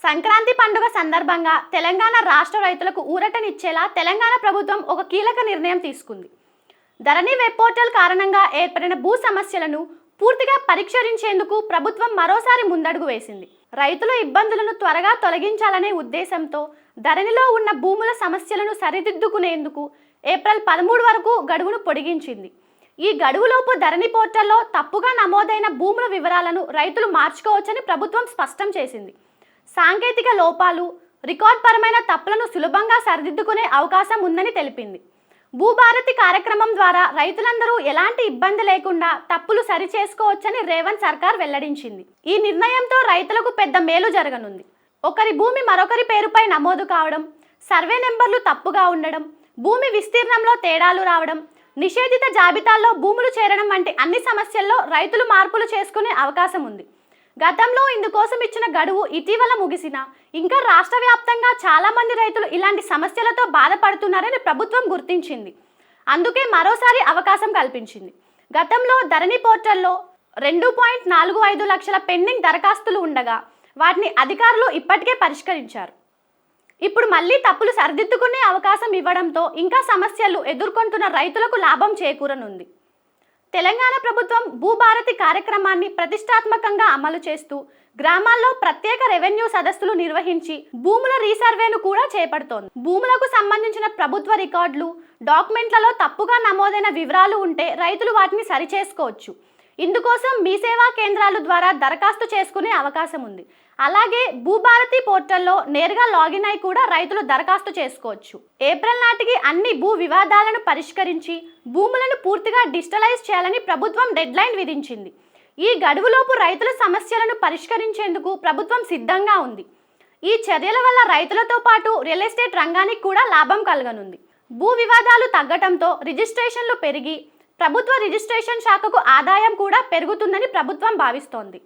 సంక్రాంతి పండుగ సందర్భంగా తెలంగాణ రాష్ట్ర రైతులకు ఊరటనిచ్చేలా తెలంగాణ ప్రభుత్వం ఒక కీలక నిర్ణయం తీసుకుంది. ధరణి వెబ్ పోర్టల్ కారణంగా ఏర్పడిన భూ సమస్యలను పూర్తిగా పరిష్కరించేందుకు ప్రభుత్వం మరోసారి ముందడుగు వేసింది. రైతుల ఇబ్బందులను త్వరగా తొలగించాలనే ఉద్దేశంతో ధరణిలో ఉన్న భూముల సమస్యలను సరిదిద్దుకునేందుకు ఏప్రిల్ 13 వరకు గడువును పొడిగించింది. ఈ గడువులోపు ధరణి పోర్టల్లో తప్పుగా నమోదైన భూముల వివరాలను రైతులు మార్చుకోవచ్చని ప్రభుత్వం స్పష్టం చేసింది. సాంకేతిక లోపాలు, రికార్డ్ పరమైన తప్పులను సులభంగా సరిదిద్దుకునే అవకాశం ఉందని తెలిపింది. భూభారతి కార్యక్రమం ద్వారా రైతులందరూ ఎలాంటి ఇబ్బంది లేకుండా తప్పులు సరిచేసుకోవచ్చని రేవంత్ సర్కార్ వెల్లడించింది. ఈ నిర్ణయంతో రైతులకు పెద్ద మేలు జరగనుంది. ఒకరి భూమి మరొకరి పేరుపై నమోదు కావడం, సర్వే నెంబర్లు తప్పుగా ఉండడం, భూమి విస్తీర్ణంలో తేడాలు రావడం, నిషేధిత జాబితాల్లో భూములు చేరడం వంటి అన్ని సమస్యల్లో రైతులు మార్పులు చేసుకునే అవకాశం ఉంది. గతంలో ఇందుకోసం ఇచ్చిన గడువు ఇటీవల ముగిసినా ఇంకా రాష్ట్ర వ్యాప్తంగా చాలా మంది రైతులు ఇలాంటి సమస్యలతో బాధపడుతున్నారని ప్రభుత్వం గుర్తించింది. అందుకే మరోసారి అవకాశం కల్పించింది. గతంలో ధరణి పోర్టల్లో 2.45 లక్షల పెండింగ్ దరఖాస్తులు ఉండగా వాటిని అధికారులు ఇప్పటికే పరిష్కరించారు. ఇప్పుడు మళ్ళీ తప్పులు సరిదిద్దుకునే అవకాశం ఇవ్వడంతో ఇంకా సమస్యలు ఎదుర్కొంటున్న రైతులకు లాభం చేకూరనుంది. తెలంగాణ ప్రభుత్వం భూభారతి కార్యక్రమాన్ని ప్రతిష్టాత్మకంగా అమలు చేస్తూ గ్రామాల్లో ప్రత్యేక రెవెన్యూ సదస్సులు నిర్వహించి భూముల రీసర్వేను కూడా చేపడుతోంది. భూములకు సంబంధించిన ప్రభుత్వ రికార్డులు, డాక్యుమెంట్లలో తప్పుగా నమోదైన వివరాలు ఉంటే రైతులు వాటిని సరిచేసుకోవచ్చు. ఇందుకోసం మీ సేవా కేంద్రాల ద్వారా దరఖాస్తు చేసుకునే అవకాశం ఉంది. అలాగే భూభారతి పోర్టల్లో నేరుగా లాగిన్ అయి కూడా రైతులు దరఖాస్తు చేసుకోవచ్చు. ఏప్రిల్ నాటికి అన్ని భూ వివాదాలను పరిష్కరించి భూములను పూర్తిగా డిజిటలైజ్ చేయాలని ప్రభుత్వం డెడ్లైన్ విధించింది. ఈ గడువులోపు రైతుల సమస్యలను పరిష్కరించేందుకు ప్రభుత్వం సిద్ధంగా ఉంది. ఈ చర్యల వల్ల రైతులతో పాటు రియల్ ఎస్టేట్ రంగానికి కూడా లాభం కలగనుంది. భూ వివాదాలు తగ్గటంతో రిజిస్ట్రేషన్లు పెరిగి ప్రభుత్వ రిజిస్ట్రేషన్ శాఖకు ఆదాయం కూడా పెరుగుతుందని ప్రభుత్వం భావిస్తోంది.